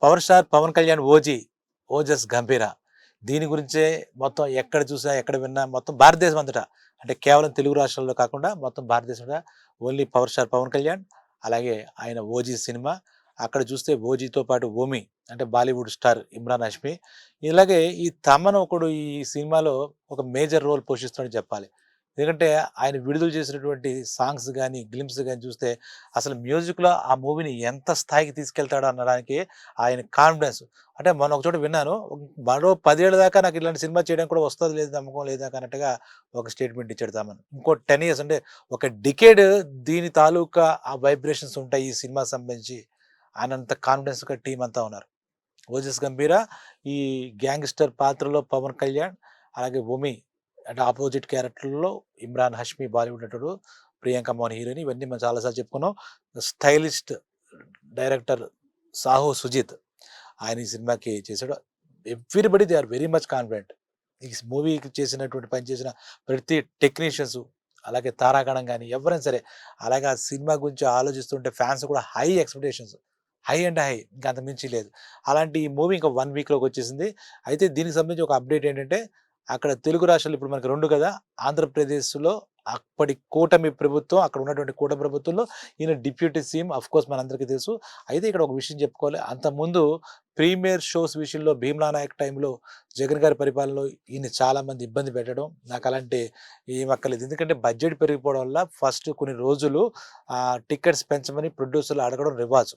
Power star Pawan Kalyan OG, Ojas Gambhira. దీని గురించే మొత్తం ఎక్కడ చూసినా, ఎక్కడ విన్నా మొత్తం భారతదేశం అంతటా అంటే కేవలం తెలుగు రాష్ట్రాల్లో కాకుండా మొత్తం భారతదేశంలో only power star Pawan Kalyan, అలాగే ఆయన ఓజీ సినిమా. అక్కడ చూస్తే ఓజీతో పాటు ఓమి అంటే బాలీవుడ్ స్టార్ ఇమ్రాన్ హష్మి. ఇలాగే ఈ తమన్ ఒకడు ఈ సినిమాలో ఒక మేజర్ రోల్ పోషిస్తున్నాడని చెప్పాలి. ఎందుకంటే ఆయన విడుదల చేసినటువంటి సాంగ్స్ గానీ, గ్లింప్స్ గానీ చూస్తే అసలు మ్యూజిక్‌లో ఆ మూవీని ఎంత స్థాయికి తీసుకెళ్తాడో అనడానికి ఆయన కాన్ఫిడెన్స్. అంటే మొన్న ఒక చోట విన్నాను. మరో 10 ఏళ్ల దాకా నాకు ఇలాంటి సినిమా చేయడానికి కూడా వస్తదో లేదో నమ్మకం లేదు నాకు అన్నట్టుగా ఒక స్టేట్మెంట్ ఇచ్చాడు తమన్. ఇంకో 10 ఇయర్స్ అంటే ఒక డికేడ్ దీని తాలూకా ఆ వైబ్రేషన్స్ ఉంటాయి ఈ సినిమాకి సంబంధించి అనంత కాన్ఫిడెన్స్‌గా టీమ్ అంతా ఉన్నారు. 'ఓజస్ గంభీర' ఈ గ్యాంగ్‌స్టర్ పాత్రలో పవన్ కళ్యాణ్, అలాగే 'ఒమి' అంటే ఆపోజిట్ క్యారెక్టర్‌లో ఇమ్రాన్ హష్మి బాలీవుడ్ నటుడు, ప్రియాంక మోహన్ హీరోయిన్. ఇవన్నీ మనం చాలా సార్లు చెప్పుకున్నాం. స్టైలిస్ట్ డైరెక్టర్ సాహు సుజిత్ ఆయన ఈ సినిమాకి చేసాడు. Everybody they are very much confident. ఈ మూవీకి చేసినటువంటి పని చేసిన ప్రతి టెక్నీషియన్స్, అలాగే తారాగణం గాని ఎవరైనా సరే, అలాగే ఆ సినిమా గురించి ఆలోచిస్తుంటే ఫ్యాన్స్ కూడా హై ఎక్స్‌పెక్టేషన్స్. హై అంటే హై. ఇంక అంతకు మించి లేదు. అలాంటి ఈ మూవీ ఇంకా 1 వీక్‌లోకి వచ్చేసింది. అయితే దీనికి సంబంధించి ఒక అప్డేట్ ఏంటంటే, అక్కడ తెలుగు రాష్ట్రాలు ఇప్పుడు మనకు 2 కదా! ఆంధ్రప్రదేశ్‌లో అప్పటి కూటమి ప్రభుత్వం, అక్కడ ఉన్నటువంటి కూటమి ప్రభుత్వంలో ఈయన డిప్యూటీ సీఎం ఆఫ్‌కోర్స్ మనందరికీ తెలుసు. అయితే ఇక్కడ ఒక విషయం చెప్పుకోవాలి. అంతకుముందు ప్రీమియర్ షోస్ విషయంలో 'భీమ్లా నాయక్' టైంలో జగన్ గారి పరిపాలనలో ఈయన్ని చాలామంది ఇబ్బంది పెట్టడం. నాకు అలాంటి ఏమి అక్కర్లేదు. ఎందుకంటే బడ్జెట్ పెరిగిపోవడం వల్ల ఫస్ట్ కొన్ని రోజులు టికెట్స్ పెంచమని ప్రొడ్యూసర్‌లు అడగడం రివాజు.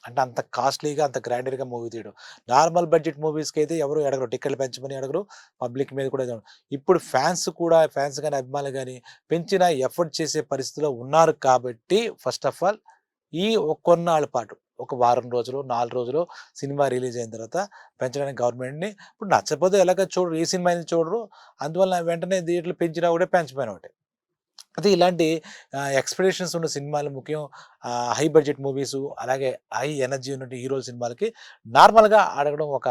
అంటే అంత కాస్ట్‌లీగా, అంత గ్రాండర్‌గా మూవీ తీయడం. నార్మల్ బడ్జెట్ మూవీస్‌కైతే ఎవరు అడగరు. టికెట్లు పెంచమని అడగరు. పబ్లిక్ మీద కూడా ఇప్పుడు ఫ్యాన్స్ కూడా ఫ్యాన్స్ గాని, అభిమానులు గాని పెంచిన ఎఫర్ట్ చేసే పరిస్థితిలో ఉన్నారు కాబట్టి ఫస్ట్ ఆఫ్ ఆల్ ఈ కొన్నాళ్ళ పాటు ఒక వారం రోజులు, 4 రోజులు సినిమా రిలీజ్ అయిన తర్వాత పెంచడానికి గవర్నమెంట్‌ని ఇప్పుడు నచ్చకపోతే ఎలాగో చూడరు. ఏ సినిమా అయినా చూడరు. అందువల్ల వెంటనే థియేటర్లు పెంచినా కూడా పెంచకపోయినా ఒకటే. అయితే ఇలాంటి ఎక్స్‌పెక్టేషన్స్ ఉన్న సినిమాలు ముఖ్యం హై బడ్జెట్ మూవీసు, అలాగే హై ఎనర్జీ ఉన్నటువంటి హీరోల సినిమాలకి నార్మల్‌గా అడగడం ఒక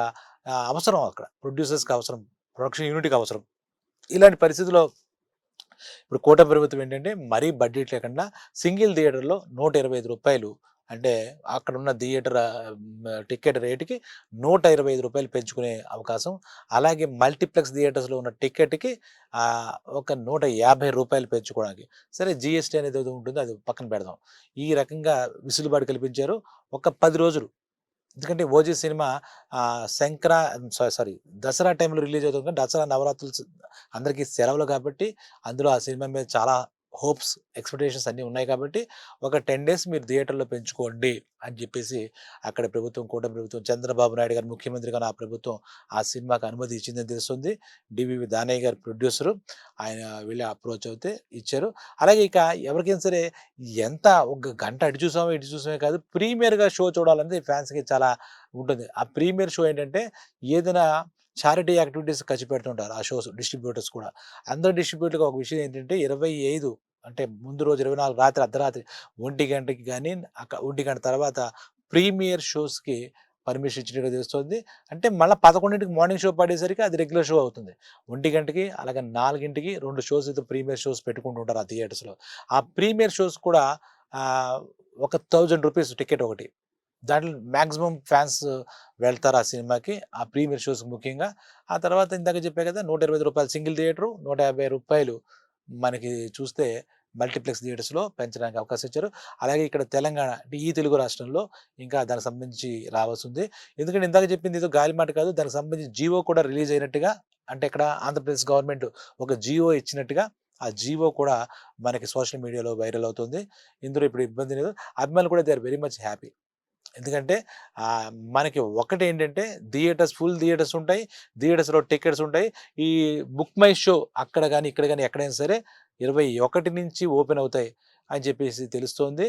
అవసరం అక్కడ. ప్రొడ్యూసర్స్‌కి అవసరం. ప్రొడక్షన్ యూనిట్‌కి అవసరం. ఇలాంటి పరిస్థితిలో ఇప్పుడు కూటమి ప్రభుత్వం ఏంటంటే మరీ బడ్జెట్ లేకుండా సింగిల్ థియేటర్‌లో రూ. 125 అంటే అక్కడున్న థియేటర్ టికెట్ రేట్‌కి రూ. 125 పెంచుకునే అవకాశం. అలాగే మల్టీప్లెక్స్ థియేటర్స్‌లో ఉన్న టికెట్‌కి ఒక రూ. 150 పెంచుకోవడానికి. సరే జీఎస్టీ అనేది ఏదో ఉంటుందో అది పక్కన పెడదాం. ఈ రకంగా వెసులుబాటు కల్పించారు. ఒక 10 రోజులు. ఎందుకంటే 'ఓజీ' సినిమా సారీ దసరా టైంలో రిలీజ్ అవుతుంది. కానీ దసరా నవరాత్రులు అందరికీ సెలవులు కాబట్టి అందులో ఆ సినిమా మీద చాలా హోప్స్, ఎక్స్‌పెక్టేషన్స్ అన్నీ ఉన్నాయి కాబట్టి ఒక 10 డేస్ మీరు థియేటర్‌లో పెంచుకోండి అని చెప్పేసి అక్కడ ప్రభుత్వం, కూటమి ప్రభుత్వం, చంద్రబాబు నాయుడు గారు ముఖ్యమంత్రిగా ఆ ప్రభుత్వం ఆ సినిమాకి అనుమతి ఇచ్చిందని తెలుస్తుంది. డివివి దానయ్య గారు ప్రొడ్యూసరు. ఆయన వెళ్ళి అప్రోచ్ అవుతే ఇచ్చారు. అలాగే ఇక ఎవరికైనా సరే ఎంత ఒక గంట అటు చూసామో, ఇటు చూసామే కాదు ప్రీమియర్‌గా షో చూడాలనేది ఫ్యాన్స్‌కి చాలా ఉంటుంది. ఆ ప్రీమియర్ షో ఏంటంటే ఏదైనా చారిటీ యాక్టివిటీస్ ఖర్చు పెడుతుంటారు ఆ షోస్ డిస్ట్రిబ్యూటర్స్ కూడా. అందరు డిస్ట్రిబ్యూటర్‌గా ఒక విషయం ఏంటంటే 25 అంటే ముందు రోజు 24 రాత్రి అర్ధరాత్రి 1 గంటకి గాని 1 గంట తర్వాత ప్రీమియర్ షోస్‌కి పర్మిషన్ ఇచ్చినట్టుగా తెలుస్తుంది. అంటే మళ్ళా 11కి మార్నింగ్ షో పడేసరికి అది రెగ్యులర్ షో అవుతుంది. 1 గంటకి అలాగే 4కి 2 షోస్ అయితే ప్రీమియర్ షోస్ పెట్టుకుంటూ ఉంటారు ఆ థియేటర్స్‌లో. ఆ ప్రీమియర్ షోస్ కూడా ఆహ్, ఒక రూ. 1000 టికెట్ ఒకటి. దాంట్లో మాక్సిమం ఫ్యాన్స్ వెళ్తారు ఆ సినిమాకి. ఆ ప్రీమియర్ షోస్‌కి ముఖ్యంగా. ఆ తర్వాత ఇందాక చెప్పా కదా! రూ. 125 సింగిల్ థియేటరు, రూ. 150 మనకి చూస్తే మల్టీప్లెక్స్ థియేటర్స్‌లో పెంచడానికి అవకాశం ఇచ్చారు. అలాగే ఇక్కడ తెలంగాణ అంటే ఈ తెలుగు రాష్ట్రంలో ఇంకా దానికి సంబంధించి రావాల్సుంది. ఎందుకంటే ఇందాక చెప్పింది ఏదో గాలిమాట కాదు. దానికి సంబంధించి జీవో కూడా రిలీజ్ అయినట్టుగా అంటే ఇక్కడ ఆంధ్రప్రదేశ్ గవర్నమెంట్ ఒక జీవో ఇచ్చినట్టుగా ఆ జీవో కూడా మనకి సోషల్ మీడియాలో వైరల్ అవుతుంది. ఇందులో ఇప్పుడు ఇబ్బంది లేదు. అభిమానులు కూడా they are very much happy. ఎందుకంటే మనకి ఒకటేంటంటే ఫుల్ థియేటర్స్ ఉంటాయి. థియేటర్స్‌లో టికెట్స్ ఉంటాయి. ఈ బుక్ మై షో అక్కడ గాని, ఇక్కడ గాని ఎక్కడైనా సరే 21 నుంచి ఓపెన్ అవుతాయి అని చెప్పేసి తెలుస్తోంది.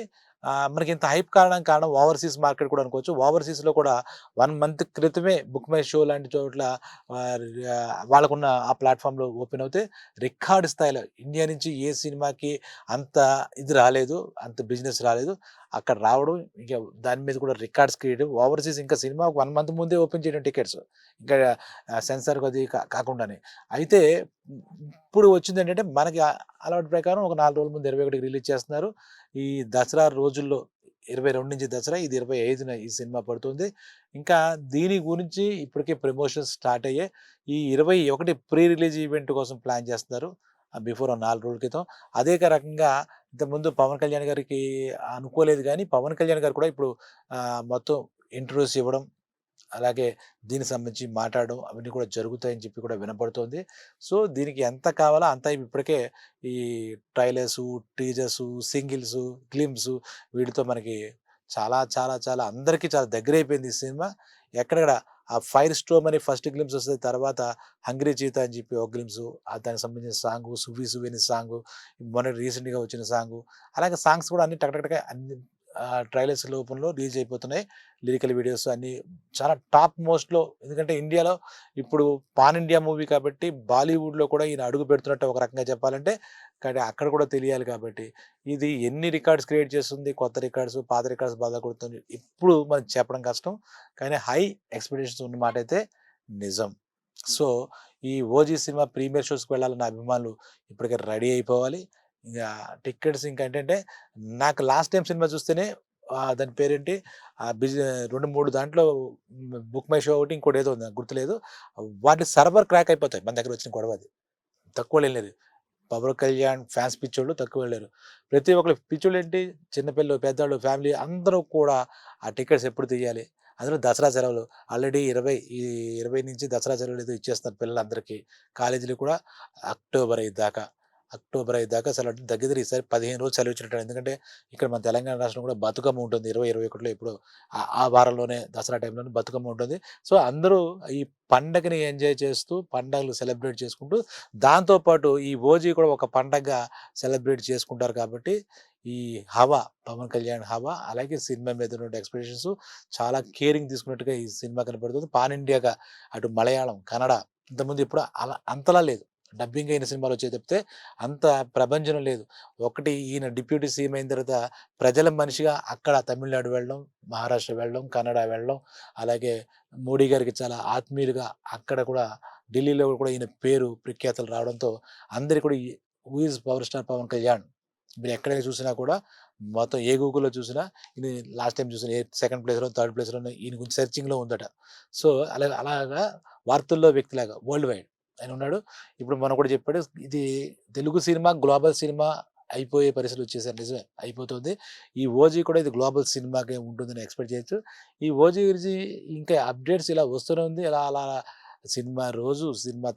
మనకి ఇంత హైప్ కారణం ఓవర్‌సీస్ మార్కెట్ కూడా అనుకోవచ్చు. ఓవర్‌సీస్‌లో కూడా 1 మంత్ క్రితమే బుక్ మై షో లాంటి చోట్ల వాళ్ళకున్న ఆ ప్లాట్‌ఫార్మ్‌లో ఓపెన్ అవుతే రికార్డ్ స్థాయిలో ఇండియా నుంచి ఏ సినిమాకి అంత ఇది రాలేదు. అంత బిజినెస్ రాలేదు. అక్కడ రావడం ఇక దాని మీద కూడా రికార్డ్స్ క్రియేట్ ఓవర్‌సీస్ ఇంకా సినిమా 1 మంత్ ముందే ఓపెన్ చేయడం టికెట్స్. ఇంకా సెన్సార్‌కి అది కాకుండానే. అయితే ఇప్పుడు వచ్చిందేంటంటే మనకి అలవాటు ప్రకారం ఒక 4 రోజుల ముందు 21కి రిలీజ్ చేస్తున్నారు. ఈ దసరా రోజుల్లో 22 నుంచి దసరా, ఇది 25న ఈ సినిమా పడుతుంది. ఇంకా దీని గురించి ఇప్పటికే ప్రమోషన్స్ స్టార్ట్ అయ్యాయి. ఈ 21 ప్రీ రిలీజ్ ఈవెంట్ కోసం ప్లాన్ చేస్తున్నారు. బిఫోర్ 4 రోజుల క్రితం. అదే రకంగా ఇంతకుముందు పవన్ కళ్యాణ్ గారికి అనుకోలేదు గానీ, పవన్ కళ్యాణ్ గారు కూడా ఇప్పుడు మొత్తం ఇంట్రొడ్యూస్ ఇవ్వడం, అలాగే దీనికి సంబంధించి మాట్లాడడం అవన్నీ కూడా జరుగుతాయని చెప్పి కూడా వినపడుతోంది. సో, దీనికి ఎంత కావాలో అంత ఇప్పటికే ఈ ట్రైలర్సు, టీజర్సు, సింగిల్సు, గ్లింప్సు వీటితో మనకి చాలా చాలా చాలా అందరికీ చాలా దగ్గరైపోయింది ఈ సినిమా. ఎక్కడెక్కడ ఆ 'ఫైర్ స్టోమ్' అని ఫస్ట్ గ్లింప్స్ వస్తది. తర్వాత 'హంగ్రీ చీతా' అని చెప్పి ఒక గ్లింప్సు, దానికి సంబంధించిన సాంగు 'సువ్వి సువ్వి' అనే సాంగు, మొన్న రీసెంట్‌గా వచ్చిన సాంగు. అలాగే సాంగ్స్ కూడా అన్ని టక టక టక అన్ని ట్రైలర్స్ రూపంలో రిలీజ్ అయిపోతున్నాయి. లిరికల్ వీడియోస్ అన్నీ చాలా టాప్ మోస్ట్‌లో. ఎందుకంటే ఇండియాలో ఇప్పుడు పాన్ ఇండియా మూవీ కాబట్టి బాలీవుడ్‌లో కూడా ఈయన అడుగు పెడుతున్నట్టు ఒక రకంగా చెప్పాలంటే. కానీ అక్కడ కూడా తెలియాలి కాబట్టి ఇది ఎన్ని రికార్డ్స్ క్రియేట్ చేస్తుంది, కొత్త రికార్డ్స్, పాత రికార్డ్స్ బద్దకొడుతుంది. ఇప్పుడు మనం చెప్పడం కష్టం. కానీ హై ఎక్స్‌పెక్టేషన్స్ ఉన్న మాటైతే నిజం. సో, ఈ 'ఓజీ' సినిమా ప్రీమియర్ షోస్‌కి వెళ్ళాలన్న అభిమానులు ఇప్పటికే రెడీ అయిపోవాలి. ఇంగా టికెట్స్ ఇంకేంటంటే నాకు లాస్ట్ టైమ్ సినిమా చూస్తేనే దాని పేరేంటి? 2, 3 దాంట్లో బుక్ మై షో ఒకటి ఇంకోటేదో ఉంది. నాకు గుర్తులేదు. వాటి సర్వర్ క్రాక్ అయిపోతాయి. మన దగ్గర వచ్చిన గొడవ అది. తక్కువోళ్ళెళ్ళేది. పవన్ కళ్యాణ్ ఫ్యాన్స్ పిచ్చోళ్ళు తక్కువెళ్లారు. ప్రతి ఒక్కళ్ళు పిచ్చోళ్ళేంటి చిన్న పిల్లలు, పెద్దోళ్ళు, ఫ్యామిలీ అందరూ కూడా ఆ టికెట్స్ ఎప్పుడు తీయాలి? అందులో దసరా సెలవులు ఆల్రెడీ 20 నుంచి దసరా సెలవులు ఏదో ఇచ్చేస్తున్నారు పిల్లలందరికీ. కాలేజీలు కూడా అక్టోబర్ 5 దాకా. అక్టోబర్ 5 దాకా సెలవు దగ్గర దగ్గర ఈసారి 15 రోజులు సెలవు ఇచ్చినట్టు. ఎందుకంటే ఇక్కడ మన తెలంగాణ రాష్ట్రం కూడా బతుకమ్మ ఉంటుంది. 21లో ఎప్పుడో ఆ వారంలోనే దసరా టైంలోనే బతుకమ్మ ఉంటుంది. సో, అందరూ ఈ పండగని ఎంజాయ్ చేస్తూ, పండగలు సెలబ్రేట్ చేసుకుంటూ, దాంతో పాటు ఈ ఓజీ కూడా ఒక పండగగా సెలబ్రేట్ చేసుకుంటారు కాబట్టి, ఈ హవా పవన్ కళ్యాణ్ హవా, అలాగే సినిమా మీద ఉన్న ఎక్స్‌పెక్టేషన్స్ చాలా కేరింగ్ తీసుకున్నట్టుగా ఈ సినిమా కనపడుతుంది. పాన్ ఇండియాగా అటు మలయాళం, కన్నడ ఇంతకుముందు ఎప్పుడు అలా అంతలా లేదు. డబ్బింగ్ అయిన సినిమాలు వచ్చాయి తప్పితే అంత ప్రభంజనం లేదు. ఒకటి ఈయన డిప్యూటీ సీఎం అయిన తర్వాత ప్రజల మనిషిగా అక్కడ తమిళనాడు వెళ్ళడం, మహారాష్ట్ర వెళ్ళడం, కన్నడ వెళ్ళడం, అలాగే మోడీ గారికి చాలా ఆత్మీయులుగా అక్కడ కూడా ఢిల్లీలో కూడా ఈయన పేరు ప్రఖ్యాతులు రావడంతో అందరికి కూడా who is power star Pawan Kalyan మీరు ఎక్కడైనా చూసినా కూడా మొత్తం ఏ గూగుల్‌లో చూసినా ఇది లాస్ట్ టైమ్ చూసిన సెకండ్ ప్లేస్‌లో, థర్డ్ ప్లేస్‌లోనే ఈయన గురించి సెర్చింగ్‌లో ఉందట. సో, అలాగా వార్తల్లో వ్యక్తిలాగా వరల్డ్ వైడ్ ఆయనున్నాడు. ఇప్పుడు మొన్న కూడా చెప్పాడు. ఇది తెలుగు సినిమా, గ్లోబల్ సినిమా అయిపోయే పరిస్థితులొచ్చేసాయి. నిజమే అయిపోతుంది. ఈ 'ఓజీ' కూడా ఇది గ్లోబల్ సినిమాకే ఉంటుందని ఎక్స్‌పెక్ట్ చేయొచ్చు. ఈ 'ఓజీ' గురించి ఇంకా అప్‌డేట్స్ ఇలా వస్తూనే ఉంది. అలా అలా సినిమా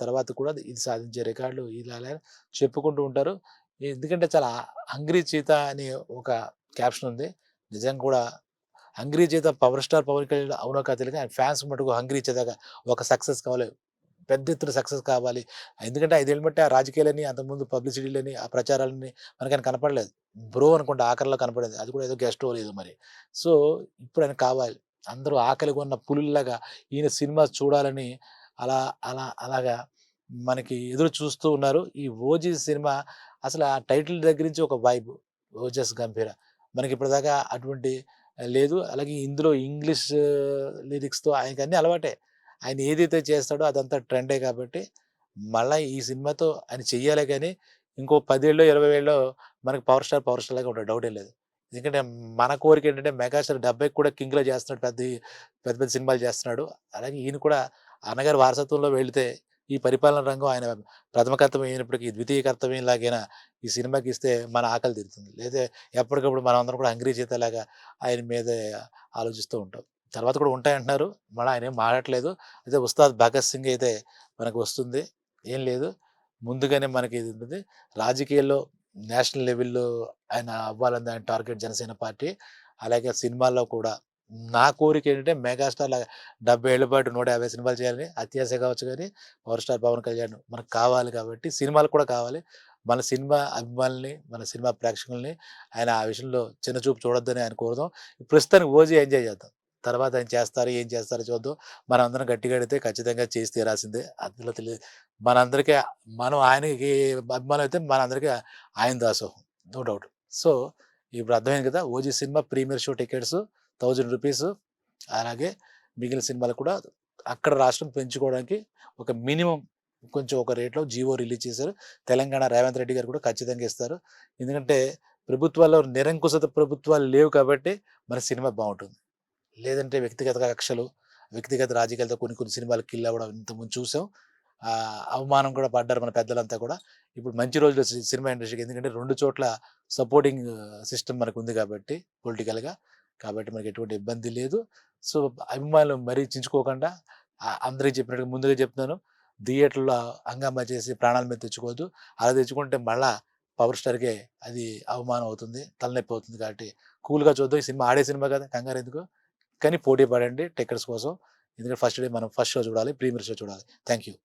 తర్వాత కూడా ఇది సాధించే రికార్డులు ఇలా అలా చెప్పుకుంటూ ఉంటారు. ఎందుకంటే చాలా 'హంగ్రీ చీతా' అని ఒక క్యాప్షన్ ఉంది. నిజంగా కూడా 'hungry cheetah' power star Pawan Kalyan అవునో కాదో తెలీదు. ఆయన ఫ్యాన్స్ మటుకు 'హంగ్రీ చీతా'గా ఒక సక్సెస్ కావాలి. పెద్ద ఎత్తున సక్సెస్ కావాలి. ఎందుకంటే 5 ఏళ్ళు బట్టి ఆ రాజకీయాలని, అంతకుముందు పబ్లిసిటీలని, ఆ ప్రచారాలని మనకాయన కనపడలేదు. బ్రో అనుకుంటా ఆఖరిలో కనపడింది. అది కూడా ఏదో గెస్టో లేదో మరి. సో, ఇప్పుడు ఆయనకు కావాలి. అందరూ ఆకలిగా ఉన్న పులుల్లాగా ఈయన సినిమా చూడాలని అలా అలాగా మనకి ఎదురు చూస్తూ ఉన్నారు. ఈ 'ఓజీ' సినిమా అసలు ఆ టైటిల్ దగ్గర నుంచి ఒక వైబ్ 'ఓజస్ గంభీర' మనకి ఇప్పటిదాకా అటువంటి లేదు. అలాగే ఇందులో ఇంగ్లీష్ లిరిక్స్‌తో ఆయనకన్నీ అలవాటే. ఆయన ఏదైతే చేస్తాడో అదంతా ట్రెండే కాబట్టి, మళ్ళా ఈ సినిమాతో ఆయన చెయ్యాలే గానీ, ఇంకో 10 ఏళ్ళో, 20 ఏళ్ళో మనకు పవర్ స్టార్ లాగా ఉంటాడు డౌటే లేదు. ఎందుకంటే మన కోరికేంటంటే 'మెగాస్టార్' 70కి కూడా 'కింగ్‌లో' చేస్తున్నాడు. పెద్ద పెద్ద సినిమాలు చేస్తున్నాడు. అలాగే ఈయన కూడా అన్నగారి వారసత్వంలో వెళితే ఈ పరిపాలన రంగం ఆయన ప్రథమ కర్తవ్యం అయినప్పటికీ ద్వితీయ కర్తవ్యంలాగైనా ఈ సినిమాకి ఇస్తే మన ఆకలి తీరుతుంది. లేతే ఎప్పటికప్పుడు మనమందరం కూడా 'హంగ్రీ చీత' ఆయన మీదే ఆలోచిస్తూ ఉంటాం. తర్వాత కూడా ఉంటాయంటున్నారు. మళ్ళా ఆయనేం మాట్లాడట్లేదు. అయితే 'ఉస్తాద్ భగత్ సింగ్' అయితే మనకు వస్తుంది. ఏం లేదు. ముందుగానే మనకి ఇది ఉంటుంది. రాజకీయాల్లో నేషనల్ లెవెల్‌లో ఆయన అవ్వాలని ఆయన టార్గెట్ జనసేన పార్టీ. అలాగే సినిమాల్లో కూడా నా కోరికేంటంటే 'మెగాస్టార్' లాగా 70 ఏళ్ల పాటు 150 సినిమాలు చేయాలని. అత్యాశ కావచ్చు గానీ, పవర్ స్టార్ పవన్ కళ్యాణ్ మనకు కావాలి కాబట్టి సినిమాలు కూడా కావాలి. మన సినిమా అభిమానుల్ని, మన సినిమా ప్రేక్షకుల్ని ఆయన ఆ విషయంలో చిన్న చూపు చూడొద్దని ఆయన కోరుదాం. ప్రస్తుతానికి 'ఓజీ' ఎంజాయ్ చేద్దాం. తర్వాత ఆయన చేస్తారు, ఏం చేస్తారో చూద్దాం. మనందరం గట్టిగా అడిగితే ఖచ్చితంగా చేసి తీరాల్సిందే. అందులో మనందరికీ మనం ఆయనకి అభిమానం అయితే మనందరికీ ఆయన దాసోహం. No doubt. సో, ఇప్పుడు అర్థమైంది కదా! 'OG' cinema premiere show tickets రూ. 1000 అలాగే మిగిలిన సినిమాలు కూడా అక్కడ రాష్ట్రం పెంచుకోవడానికి ఒక మినిమమ్ కొంచెం ఒక రేట్‌లో జీవో రిలీజ్ చేశారు. తెలంగాణ రేవంత్ రెడ్డి గారు కూడా ఖచ్చితంగా ఇస్తారు. ఎందుకంటే ప్రభుత్వాల్లో నిరంకుశత ప్రభుత్వాలు లేవు కాబట్టి మన సినిమా బాగుంటుంది. లేదంటే వ్యక్తిగత కక్షలు, వ్యక్తిగత రాజకీయాలతో కొన్ని కొన్ని సినిమాలు కిల్ అవ్వడం ఇంతకుముందు చూసాం. అవమానం కూడా పడ్డారు మన పెద్దలంతా కూడా. ఇప్పుడు మంచి రోజులు సినిమా ఇండస్ట్రీకి. ఎందుకంటే 2 చోట్ల సపోర్టింగ్ సిస్టమ్ మనకుంది కాబట్టి పొలిటికల్‌గా. కాబట్టి మనకి ఎటువంటి ఇబ్బంది లేదు. సో, అభిమానులు మరీ చించుకోకుండా అందరికి చెప్పినట్టుగా ముందుగా చెప్తున్నాను. థియేటర్‌లో హంగామా చేసి ప్రాణాల మీద తెచ్చుకోవద్దు. అలా తెచ్చుకుంటే మళ్ళా పవర్ స్టార్‌కే అది అవమానం అవుతుంది. తలనొప్పి అవుతుంది కాబట్టి కూల్‌గా చూద్దాం. ఈ సినిమా ఆడే సినిమా కదా! కంగారెందుకు? కానీ పోటీ పడండి టికెట్స్ కోసం. ఎందుకంటే ఫస్ట్ డే మనం ఫస్ట్ షో చూడాలి. ప్రీమియర్ షో చూడాలి. Thank you.